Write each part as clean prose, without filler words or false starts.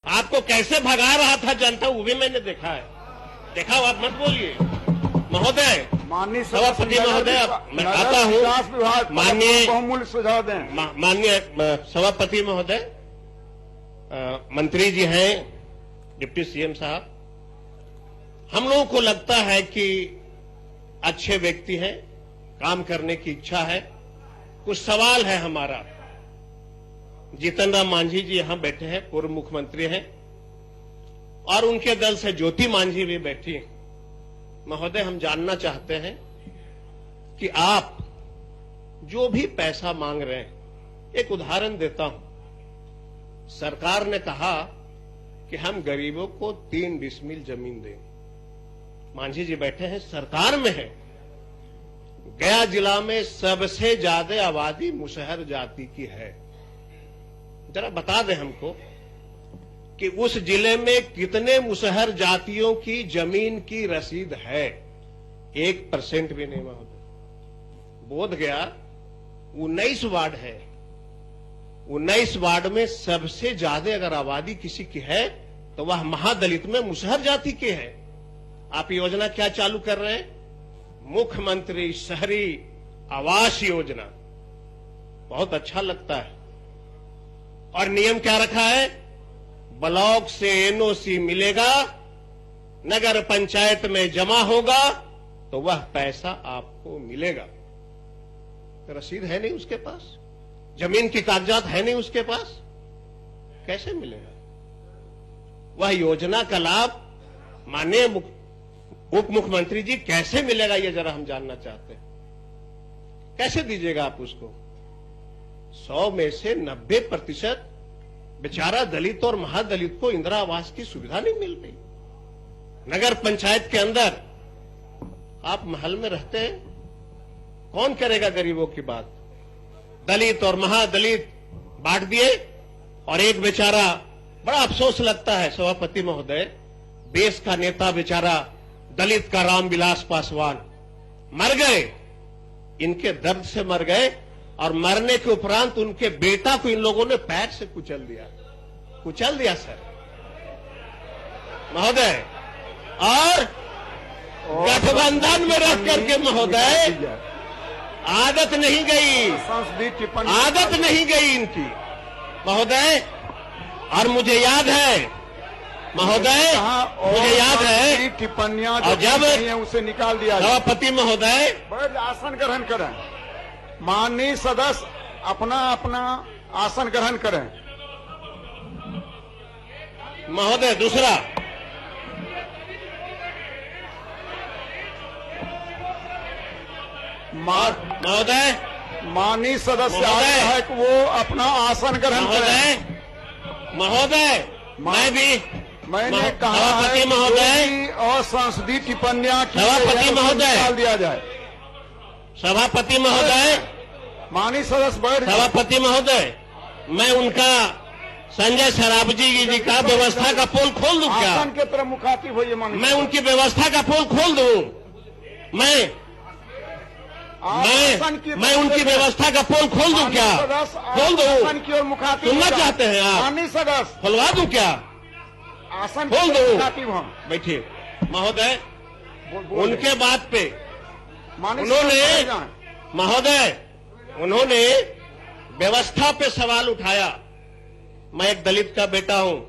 आपको कैसे भगा रहा था जनता, वो भी मैंने देखा है। देखा, आप मत बोलिए महोदय। माननीय सभापति महोदय, मैं आता हूँ। माननीय बहुमूल्य सुझाव दें। माननीय सभापति महोदय, मंत्री जी हैं, डिप्टी सीएम साहब, हम लोगों को लगता है कि अच्छे व्यक्ति हैं, काम करने की इच्छा है। कुछ सवाल है हमारा। जीतन राम मांझी जी यहां बैठे हैं, पूर्व मुख्यमंत्री हैं, और उनके दल से ज्योति मांझी भी बैठी हैं। महोदय, हम जानना चाहते हैं कि आप जो भी पैसा मांग रहे हैं, एक उदाहरण देता हूं। सरकार ने कहा कि हम गरीबों को 3 डिसमिल जमीन देंगे। मांझी जी बैठे हैं, सरकार में है। गया जिला में सबसे ज्यादा आबादी मुसहर जाति की है। जरा बता दें हमको कि उस जिले में कितने मुसहर जातियों की जमीन की रसीद है? 1% भी नहीं महोदय। बोध गया 19 वार्ड है। 19 वार्ड में सबसे ज्यादा अगर आबादी किसी की है तो वह महादलित में मुसहर जाति के है। आप योजना क्या चालू कर रहे हैं? मुख्यमंत्री शहरी आवास योजना। बहुत अच्छा लगता है। और नियम क्या रखा है? ब्लॉक से एनओसी मिलेगा, नगर पंचायत में जमा होगा तो वह पैसा आपको मिलेगा। रसीद है नहीं उसके पास, जमीन की कागजात है नहीं उसके पास, कैसे मिलेगा? वह योजना का लाभ माननीय उप मुख्यमंत्री जी कैसे मिलेगा, ये जरा हम जानना चाहते हैं। कैसे दीजिएगा आप उसको? 100 में से 90% बेचारा दलित और महादलित को इंदिरा आवास की सुविधा नहीं मिल रही। नगर पंचायत के अंदर आप महल में रहते हैं, कौन करेगा गरीबों की बात? दलित और महादलित बांट दिए, और एक बेचारा, बड़ा अफसोस लगता है सभापति महोदय, देश का नेता बेचारा दलित का रामविलास पासवान मर गए। इनके दर्द से मर गए, और मरने के उपरांत उनके बेटा को इन लोगों ने पैर से कुचल दिया सर महोदय। और गठबंधन में रह करके महोदय आदत नहीं गई इनकी महोदय। और मुझे याद है महोदय, मुझे याद है टिप्पणियां और जब उसे निकाल दिया। सभापति महोदय, आसन ग्रहण करें। माननीय सदस्य अपना अपना आसन ग्रहण करें। महोदय, दूसरा महोदय, माननीय सदस्य है कि वो अपना आसन ग्रहण करें। महोदय, मैंने कहा है महोदय, और संसदीय टिप्पणियां सभापति महोदय निकाल दिया जाए। सभापति महोदय, माननीय सदस्य सभापति महोदय, मैं उनका संजय सरावगी जी का व्यवस्था का पोल खोल दूं क्या? आसन के तरफ मुखातिब होइए। मैं उनकी व्यवस्था का पोल खोल दूं? मैं उनकी व्यवस्था का पोल खोल दूं क्या? खोल दूं? की ओर मुखातिब सुनना चाहते हैं आप? माननीय सदस्य खुलवा दूं क्या? आसन खोल दूं? मुखातिब हम बैठिए महोदय। उनके बात पे उन्होंने व्यवस्था पे सवाल उठाया। मैं एक दलित का बेटा हूं।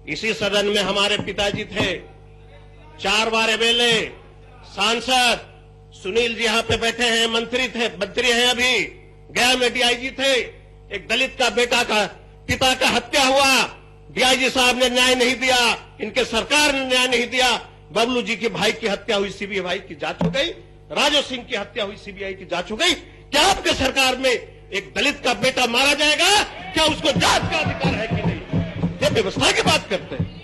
इसी सदन में हमारे पिताजी थे, 4 बार एमएलए, सांसद। सुनील जी यहां पे बैठे हैं, मंत्री हैं अभी। गया में डीआईजी थे। एक दलित का पिता का हत्या हुआ, डीआईजी साहब ने न्याय नहीं दिया, इनके सरकार ने न्याय नहीं दिया। बबलू जी के भाई की हत्या हुई, सीबीआई की जांच हो गई। राजू सिंह की हत्या हुई, सीबीआई की जांच हो गई। क्या आपके सरकार में एक दलित का बेटा मारा जाएगा? क्या उसको जांच का अधिकार है कि नहीं? ये व्यवस्था की बात करते हैं।